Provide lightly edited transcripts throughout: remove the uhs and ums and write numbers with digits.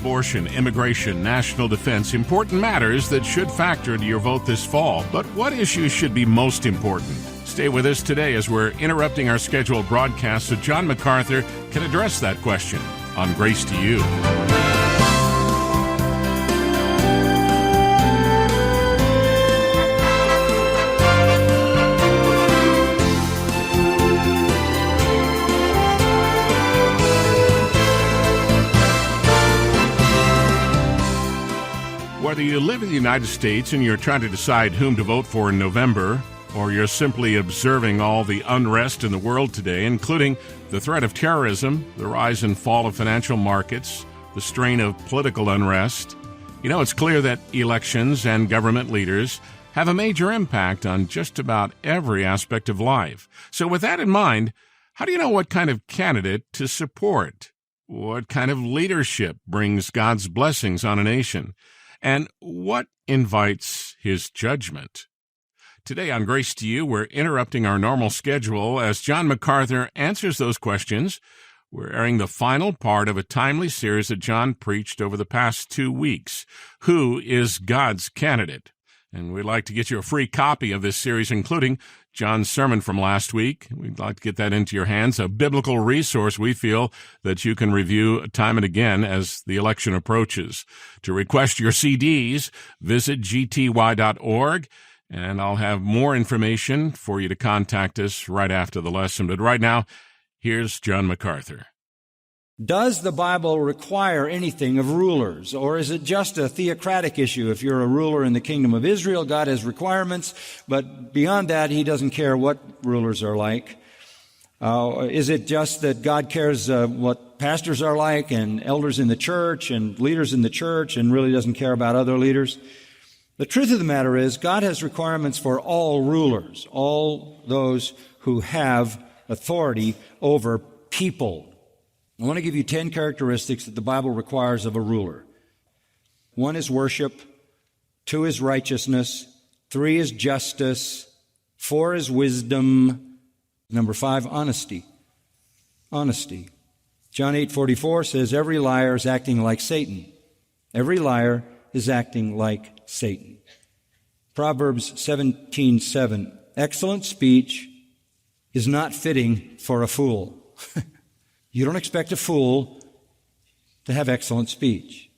abortion, immigration, national defense, important matters that should factor into your vote this fall. But what issues should be most important? Stay with us today as we're interrupting our scheduled broadcast so John Macarthur can address that question on Grace to You. Whether you live in the United States and you're trying to decide whom to vote for in November, or you're simply observing all the unrest in the world today, including the threat of terrorism, the rise and fall of financial markets, the strain of political unrest, it's clear that elections and government leaders have a major impact on just about every aspect of life. So with that in mind, how do you know what kind of candidate to support? What kind of leadership brings God's blessings on a nation? And what invites His judgment? Today on Grace to You, we're interrupting our normal schedule as John Macarthur answers those questions. We're airing the final part of a timely series that John preached over the past 2 weeks. Who is God's candidate? And we'd like to get you a free copy of this series, including John's sermon from last week. We'd like to get that into your hands, a biblical resource we feel that you can review time and again as the election approaches. To request your CDs, visit gty.org, and I'll have more information for you to contact us right after the lesson. But right now, here's John Macarthur. Does the Bible require anything of rulers, or is it just a theocratic issue? If you're a ruler in the kingdom of Israel, God has requirements, but beyond that, He doesn't care what rulers are like. Is it just that God cares what pastors are like and elders in the church and leaders in the church and really doesn't care about other leaders? The truth of the matter is God has requirements for all rulers, all those who have authority over people. I want to give you 10 characteristics that the Bible requires of a ruler. 1 is worship. 2 is righteousness. 3 is justice. 4 is wisdom. Number 5, honesty. Honesty. John 8:44 says, every liar is acting like Satan. Every liar is acting like Satan. Proverbs 17:7, excellent speech is not fitting for a fool. You don't expect a fool to have excellent speech,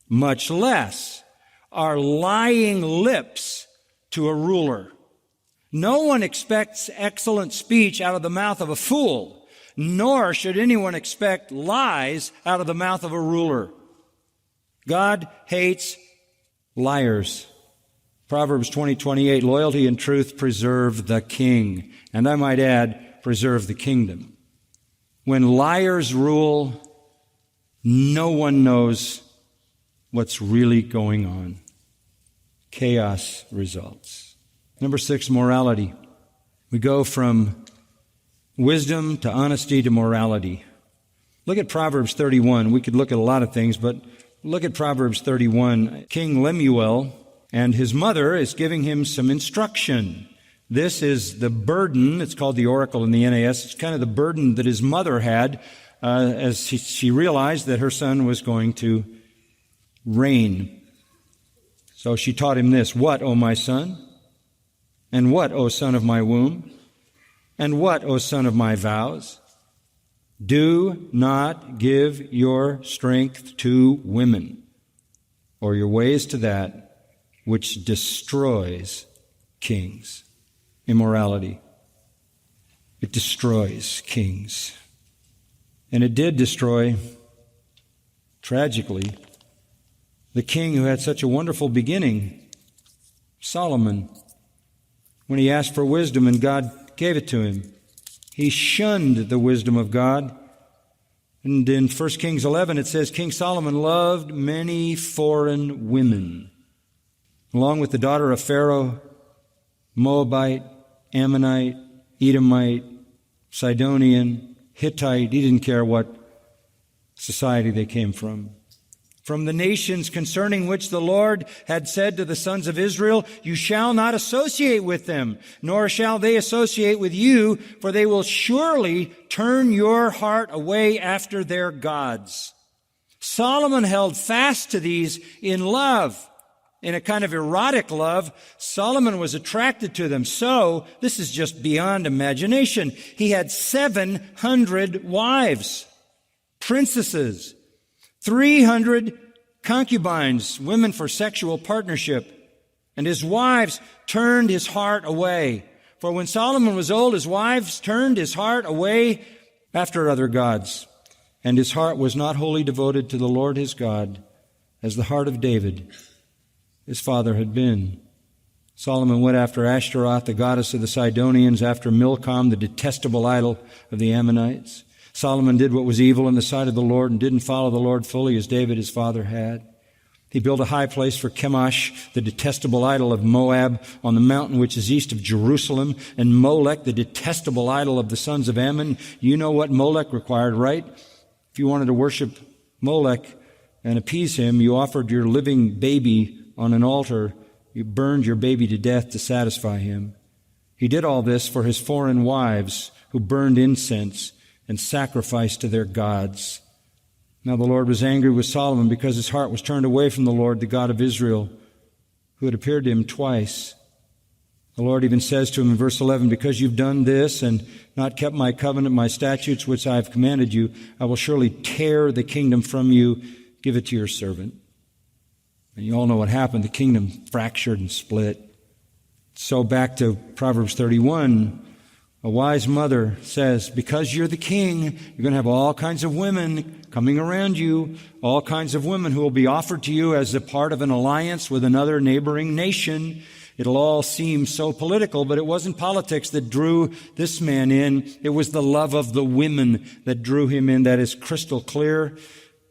much less are lying lips to a ruler. No one expects excellent speech out of the mouth of a fool, nor should anyone expect lies out of the mouth of a ruler. God hates liars. Proverbs 20:28, loyalty and truth preserve the king. And I might add, preserve the kingdom. When liars rule, no one knows what's really going on. Chaos results. Number 6, morality. We go from wisdom to honesty to morality. Look at Proverbs 31. We could look at a lot of things, but look at Proverbs 31. King Lemuel and his mother is giving him some instruction. This is the burden. It's called the oracle in the NAS. It's kind of the burden that his mother had as she realized that her son was going to reign. So she taught him this. What, O my son? And what, O son of my womb? And what, O son of my vows? Do not give your strength to women, or your ways to that which destroys kings. Immorality. It destroys kings. And it did destroy, tragically, the king who had such a wonderful beginning, Solomon, when he asked for wisdom and God gave it to him. He shunned the wisdom of God. And in 1 Kings 11 it says, King Solomon loved many foreign women, along with the daughter of Pharaoh, Moabite, Ammonite, Edomite, Sidonian, Hittite. He didn't care what society they came from. From the nations concerning which the Lord had said to the sons of Israel, you shall not associate with them, nor shall they associate with you, for they will surely turn your heart away after their gods. Solomon held fast to these in love. In a kind of erotic love, Solomon was attracted to them. So, this is just beyond imagination. He had 700 wives, princesses, 300 concubines, women for sexual partnership. And his wives turned his heart away. For when Solomon was old, his wives turned his heart away after other gods. And his heart was not wholly devoted to the Lord his God, as the heart of David, his father, had been. Solomon went after Ashtaroth, the goddess of the Sidonians, after Milcom, the detestable idol of the Ammonites. Solomon did what was evil in the sight of the Lord and didn't follow the Lord fully as David his father had. He built a high place for Chemosh, the detestable idol of Moab, on the mountain which is east of Jerusalem, and Molech, the detestable idol of the sons of Ammon. You know what Molech required, right? If you wanted to worship Molech and appease him, you offered your living baby on an altar. You burned your baby to death to satisfy him. He did all this for his foreign wives who burned incense and sacrificed to their gods. Now the Lord was angry with Solomon because his heart was turned away from the Lord, the God of Israel, who had appeared to him twice. The Lord even says to him in verse 11, because you've done this and not kept my covenant, my statutes, which I have commanded you, I will surely tear the kingdom from you, give it to your servant. And you all know what happened. The kingdom fractured and split. So back to Proverbs 31, a wise mother says, because you're the king, you're going to have all kinds of women coming around you, all kinds of women who will be offered to you as a part of an alliance with another neighboring nation. It'll all seem so political, but it wasn't politics that drew this man in. It was the love of the women that drew him in. That is crystal clear.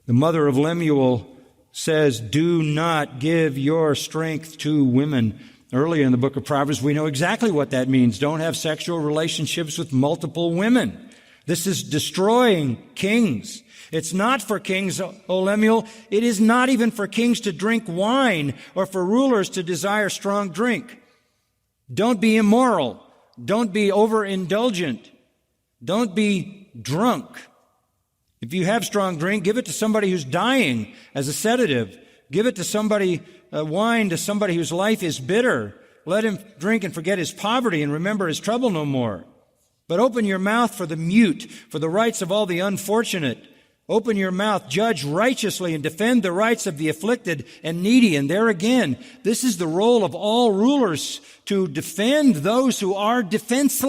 The mother of Lemuel says, do not give your strength to women. Earlier in the book of Proverbs, we know exactly what that means. Don't have sexual relationships with multiple women. This is destroying kings. It's not for kings, O Lemuel. It is not even for kings to drink wine or for rulers to desire strong drink. Don't be immoral. Don't be overindulgent. Don't be drunk. If you have strong drink, give it to somebody who's dying as a sedative. Give it to somebody, wine to somebody whose life is bitter. Let him drink and forget his poverty and remember his trouble no more. But open your mouth for the mute, for the rights of all the unfortunate. Open your mouth, judge righteously, and defend the rights of the afflicted and needy. And there again, this is the role of all rulers, to defend those who are defenseless.